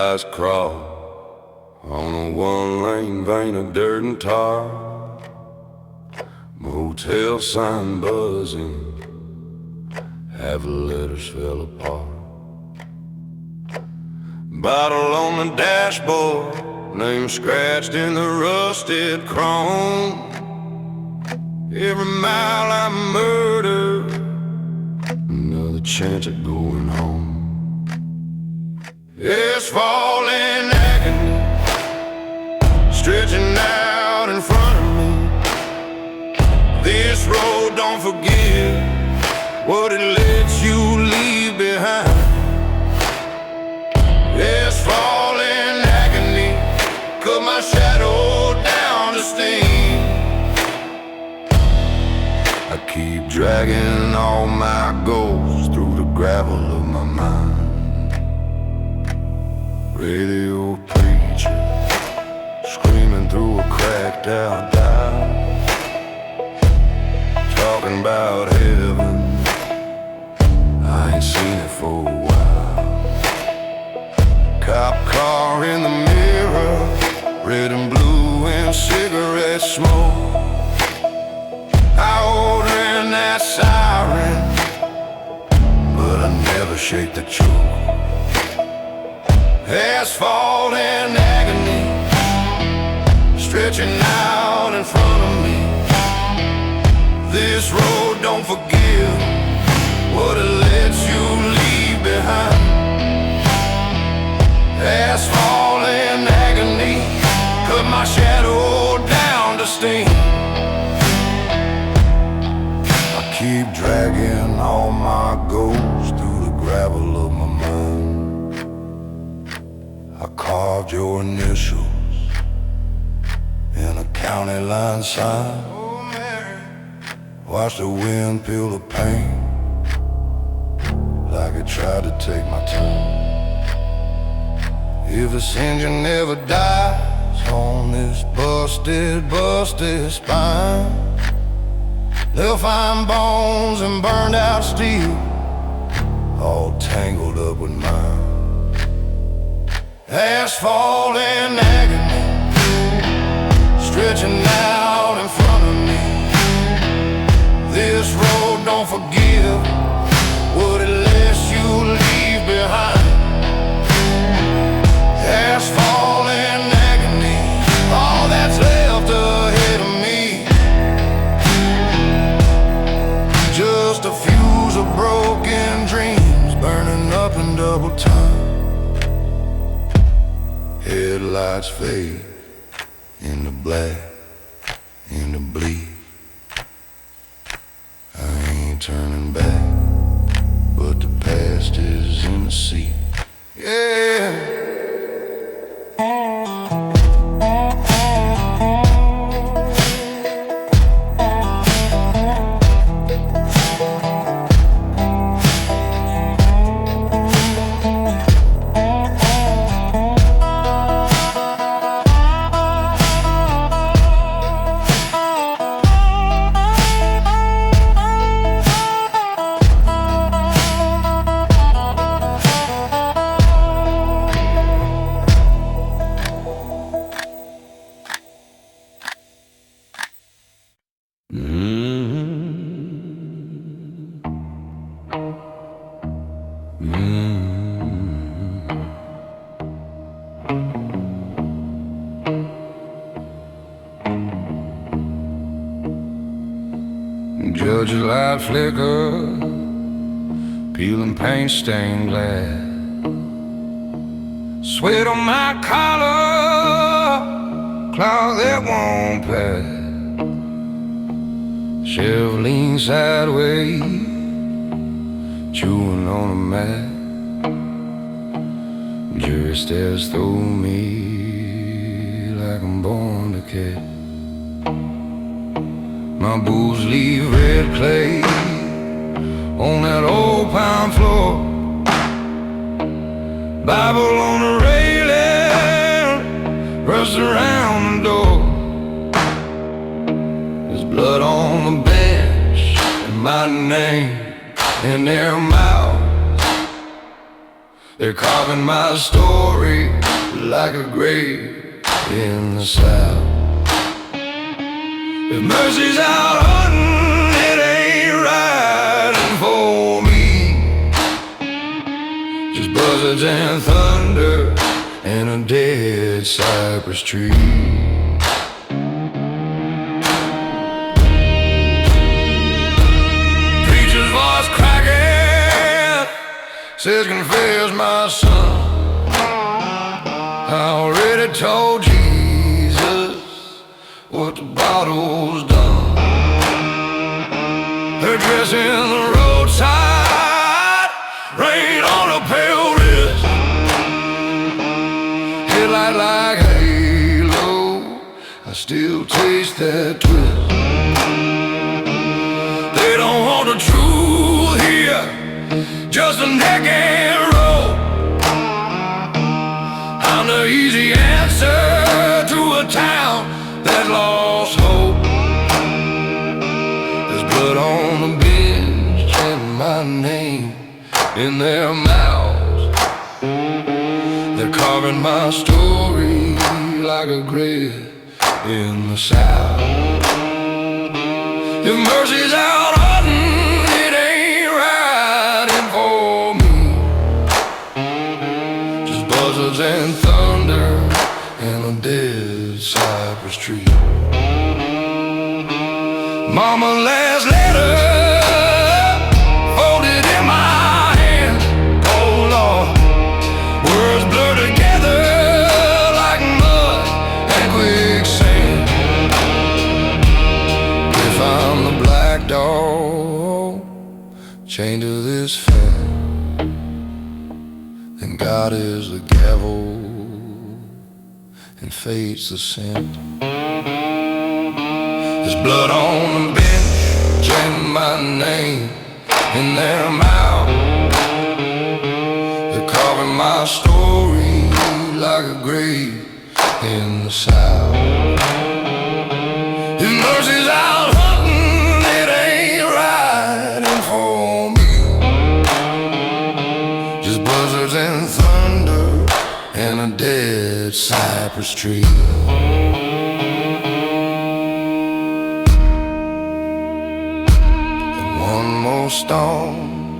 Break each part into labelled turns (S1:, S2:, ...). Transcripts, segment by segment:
S1: guys crawl on a one-lane vein of dirt and tar. Motel sign buzzing, half the letters fell apart. Bottle on the dashboard, name scratched in the rusted chrome. Every mile I murder, another chance at going home. It's falling agony, stretching out in front of me. This road don't forgive what it lets you leave behind. It's falling agony, cut my shadow down to steam. I keep dragging all my goals through the gravel of my mind. Radio preacher screaming through a cracked out dial, talking about heaven. I ain't seen it for a while. Cop car in the mirror, red and blue and cigarette smoke. I order in that siren, but I never shake the choke. Asphalt and agony, stretching out in front of me. This road don't forgive what it lets you leave behind. Asphalt and agony, cut my shadow down to steam. I keep dragging all my goals through the gravel of my mind. I carved your initials in a county line sign. Watch the wind peel the paint like it tried to take my time. If this engine never dies on this busted spine, they'll find bones and burned out steel all tangled up with mine. Asphalt and agony, stretching out in front of me. This road don't forgive what it lets you leave behind. Asphalt and agony, all that's left ahead of me. Just a fuse of broken dreams burning up in double time. Headlights fade into black, into bleak. I ain't turning back, but the past is in the seat. Yeah. Judge a light flicker, peeling paint-stained glass. Sweat on my collar, cloud that won't pass. Chef leans sideways, chewing on a mat. Jury stares through me like I'm born to catch. My boots leave red clay on that old pine floor. Bible on the railing, rust around the door. There's blood on the bench and my name in their mouths. They're carving my story like a grave in the South. If mercy's out hunting, it ain't riding for me. Just buzzards and thunder and a dead cypress tree. Preacher's voice cracking says, confess my son, I already told Jesus what the bottle's done. Her dress in the roadside, rain on a pale wrist, headlight like a halo, I still taste that twist. They don't want the truth here, just a neck and roll. I'm the easy answer to a town that lost hope. There's blood on the bench and my name in their mouths. They're carving my story like a grave in the South. If mercy's out hunting, it ain't riding for me. Just buzzards and thunder and a dead cypress tree. Mama last letter folded in my hand. Oh Lord, words blur together like mud and quicksand. If I'm the black dog chained to this fan, then God is the gavel and fate's the scent. There's blood on the bench and my name in their mouth. They're carving my story like a grave in the South. If mercy's out hunting, it ain't riding for me. Just buzzards and thunder and a dead cypress tree. One more storm,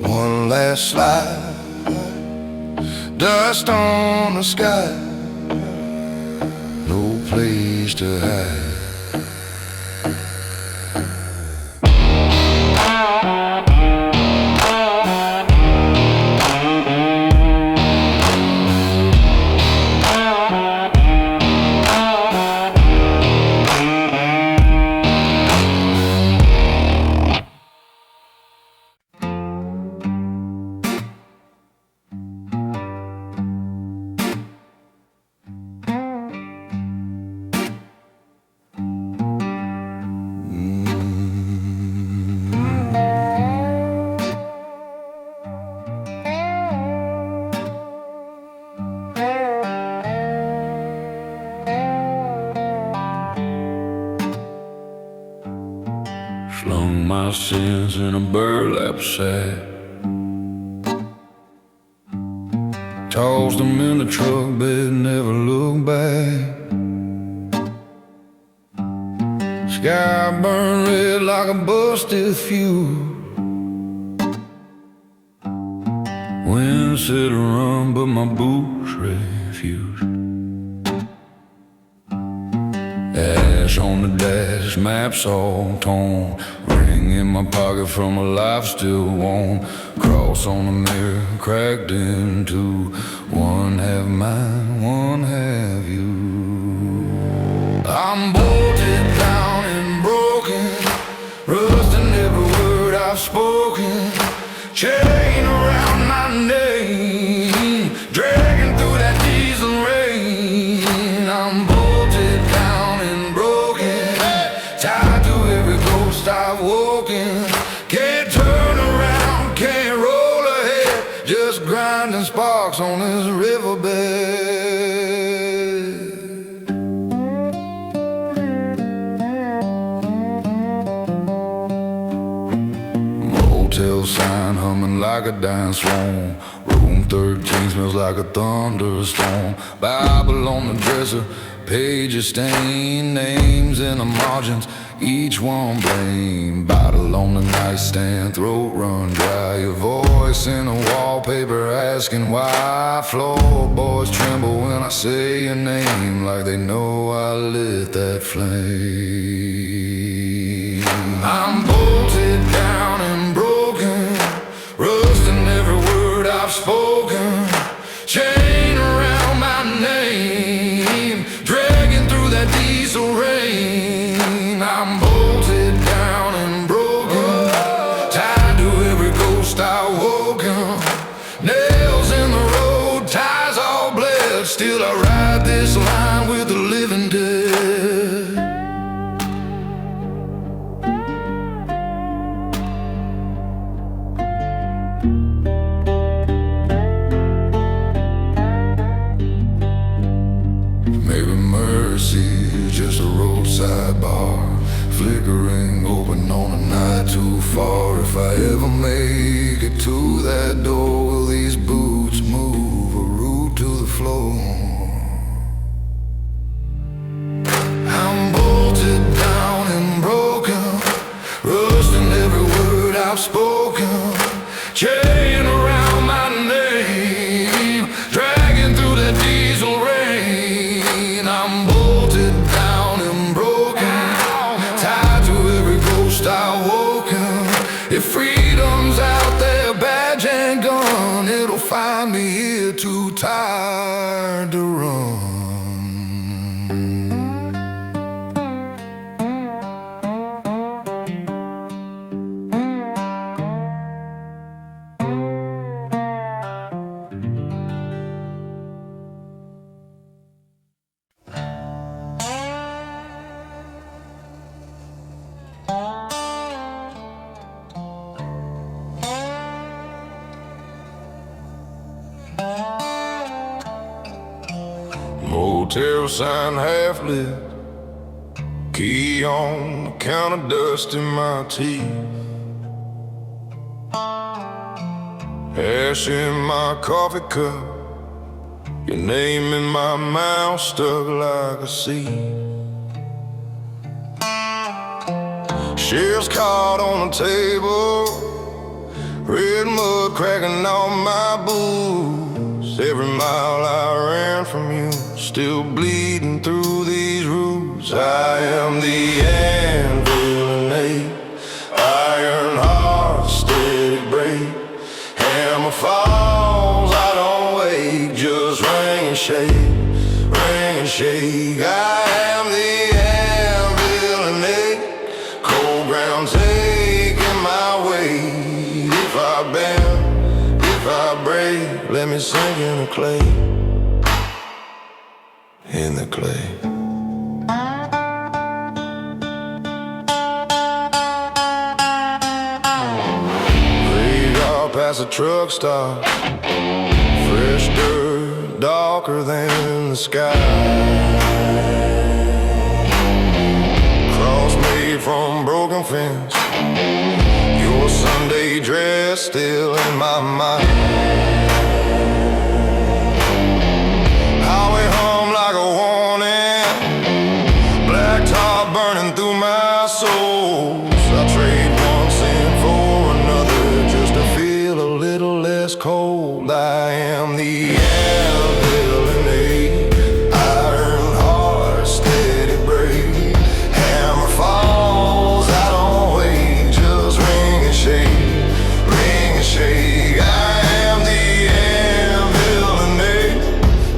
S1: one last slide, dust on the sky, no place to hide. Slung my sins in a burlap sack, tossed them in the truck bed, never looked back. Sky burned red like a busted fuse. Wind said run, but my boots refused. Ash on the dash, maps all torn, ring in my pocket from a life still warm. Cross on the mirror, cracked in two, one half mine, one half you. I'm bolted down and broken, rusting every word I've spoken. Chain around my name, dragging through that diesel rain. I'm bolted down and broken, tied to every ghost I've woken. Can't turn around, can't roll ahead, just grinding sparks on this riverbed. Motel sign humming like a dying swan, Room 13 smells like a thunderstorm. Bible on the dresser, pages stained, names in the margins, each one blame. Bottle on the nightstand, throat run dry. Your voice in the wallpaper asking why. Floorboards tremble when I say your name, like they know I lit that flame. I'm bolted down and broken, rusting every word I've spoken. Chain around my name, dragging through that diesel rain. I'm bolted down and broken, tied to every ghost I woken. Nails in the road, ties all bled. Still I ride this line with the living dead. Maybe mercy, just a roadside bar, flickering open on a night too far. If I ever make it to that door, will these boots move a root to the floor? I'm bolted down and broken, rusting every word I've spoken. Chain around my name, dragging through that diesel rain. I'm bolted down and broken, tied to every ghost I woken. If freedom's out there, badge and gun, it'll find me here too tired to run. Motel sign half lit, key on, the counter dust in my teeth, ash in my coffee cup, your name in my mouth stuck like a seed. Shells caught on the table, red mud cracking on my boots. Every mile I ran from you, still bleeding through these roots. I am the anvil and nail, iron heart, steady break. Hammer falls, I don't wake, just ring and shake, ring and shake. I am the anvil and nail, cold ground taking my weight. If I bend, if I break, let me sink in the clay, in the clay. Radar past a truck stop, fresh dirt, darker than the sky. Cross made from broken fence, your Sunday dress still in my mind. Highway hum like a warning, black tar burning through my soul. I trade one sin for another just to feel a little less cold. I am the anvil and nail, iron heart, steady break. Hammer falls, I don't wait, just ring and shake, ring and shake. I am the anvil and nail,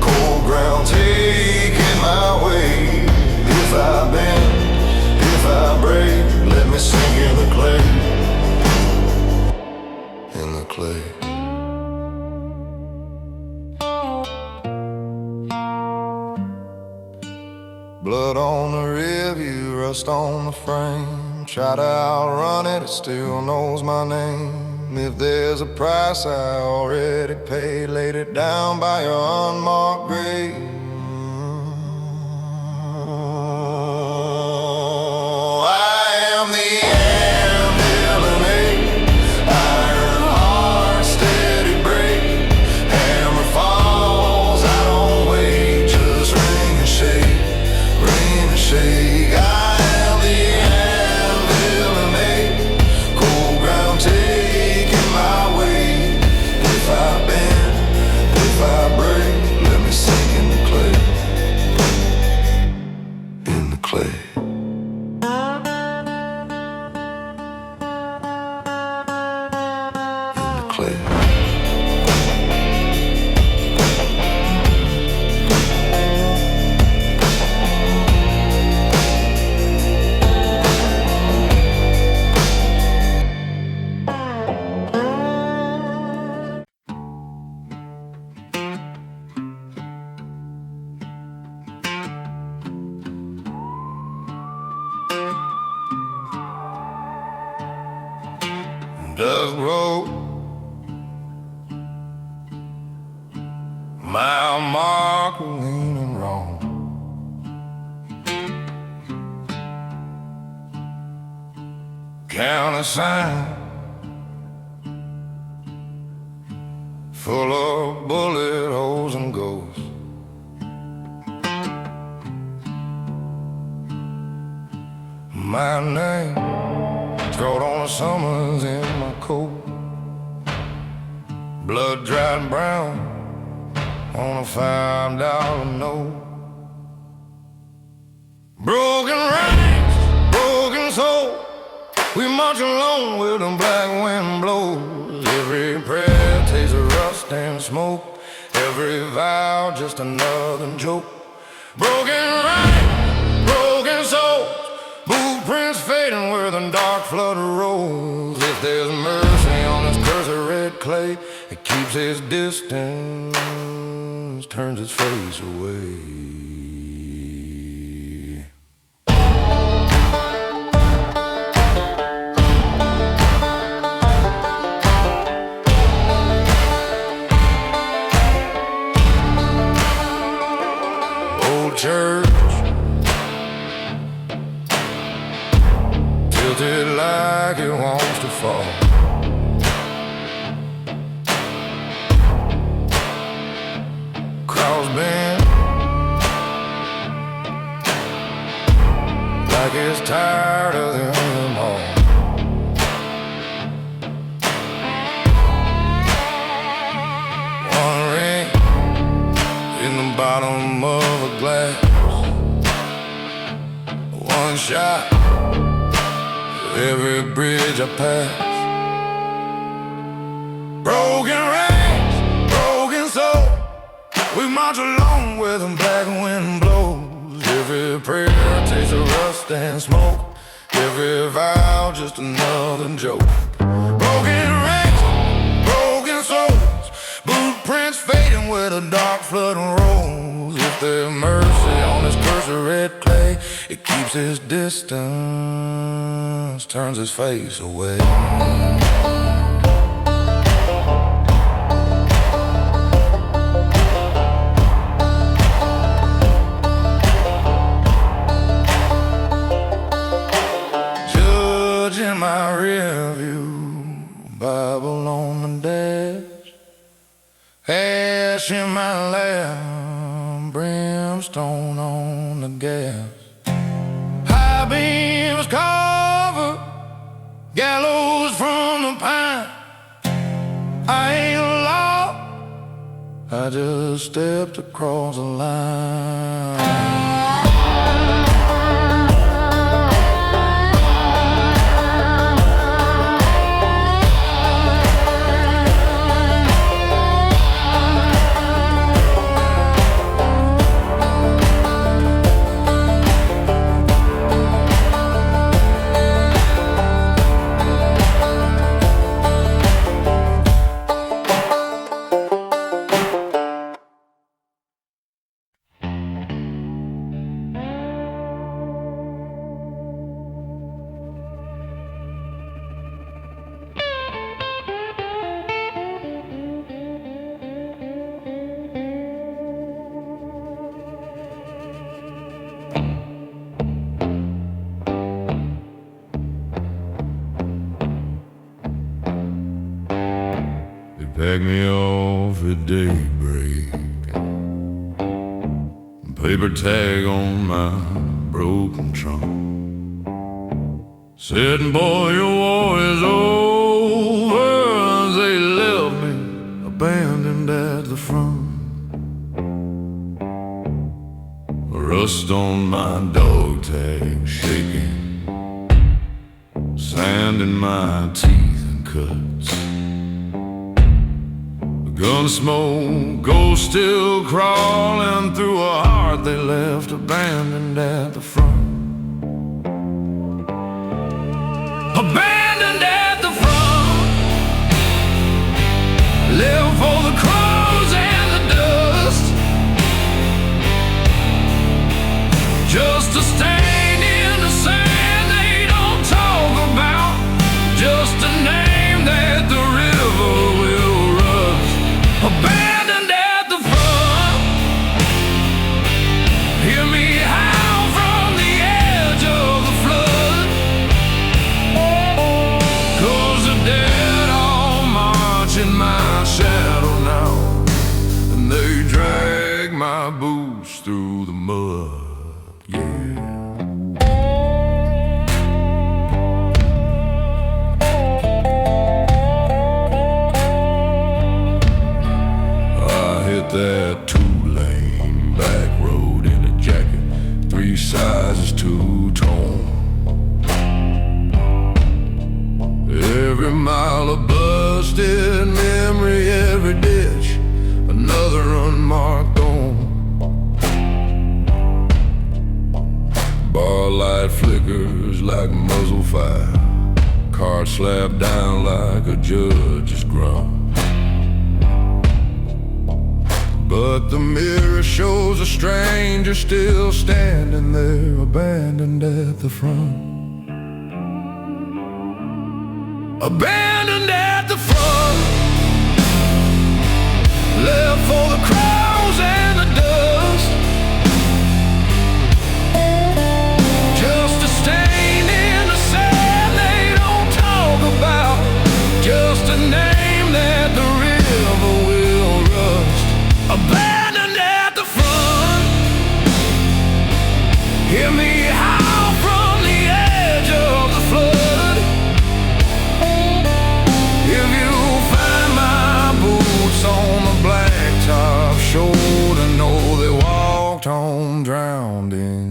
S1: cold ground taking my weight. If I bend, if I break, let me sink in the clay, in the clay. Blood on the rearview, rust on the frame. Try to outrun it, it still knows my name. If there's a price I already paid, laid it down by your unmarked grave. I am the anvil and nail, iron heart, steady break. a sign full of bullet holes and ghosts. My name scrawled on the summers in my coat, blood dried brown on a $5 note. Broken ranks, broken soul, we march along where the black wind blows. Every prayer tastes of rust and smoke, every vow just another joke. Broken ranks, broken souls, blueprints fading where the dark flood rolls. If there's mercy on this cursed red clay, it keeps its distance, turns its face away. Church tilted like it wants to fall. Cross bent like it's tired of them all. One ring in the bottom of a glass, one shot for every bridge I pass. Broken ranks, broken soul, we march along where the black wind blows. Every prayer tastes of rust and smoke, every vow just another joke. Broken ranks, broken souls, blueprints fading where the dark flood rolls. If there's mercy on this cursed red clay, it keeps its distance, turns its face away. Judge in my rear view, Bible on the dash, ash in my lap, brimstone on the gas. High beams cover, gallows from the pine. I ain't lost, I just stepped across the line. Pack me off at daybreak, paper tag on my broken trunk. Said, boy, your war is over. They left me abandoned at the front. Rust on my dog tag shaking, sand in my teeth and cuts. Gun smoke, ghosts still crawling through a heart they left abandoned at the front. Abandoned at the front, left for the crows and the dust, just a stain in the sand they don't talk about, just a name that the river will rust. Abandoned at the front, hear me howl from the cruise through the mud, yeah. That two-lane back road in a jacket, 3 sizes too tall. Every mile of busted memory, every ditch, another unmarked home. Bar light flickers like muzzle fire, car slapped down like a judge's grunt. But the mirror shows a stranger still standing there, abandoned at the front. Abandoned at the front, left for the crowds and the dust. Just a stain in the sand they don't talk about, just a name that the river will rust. Abandoned at the front, hear me howl from the edge of the flood. If you find my boots on the blacktop, sure to know they walked home drowned in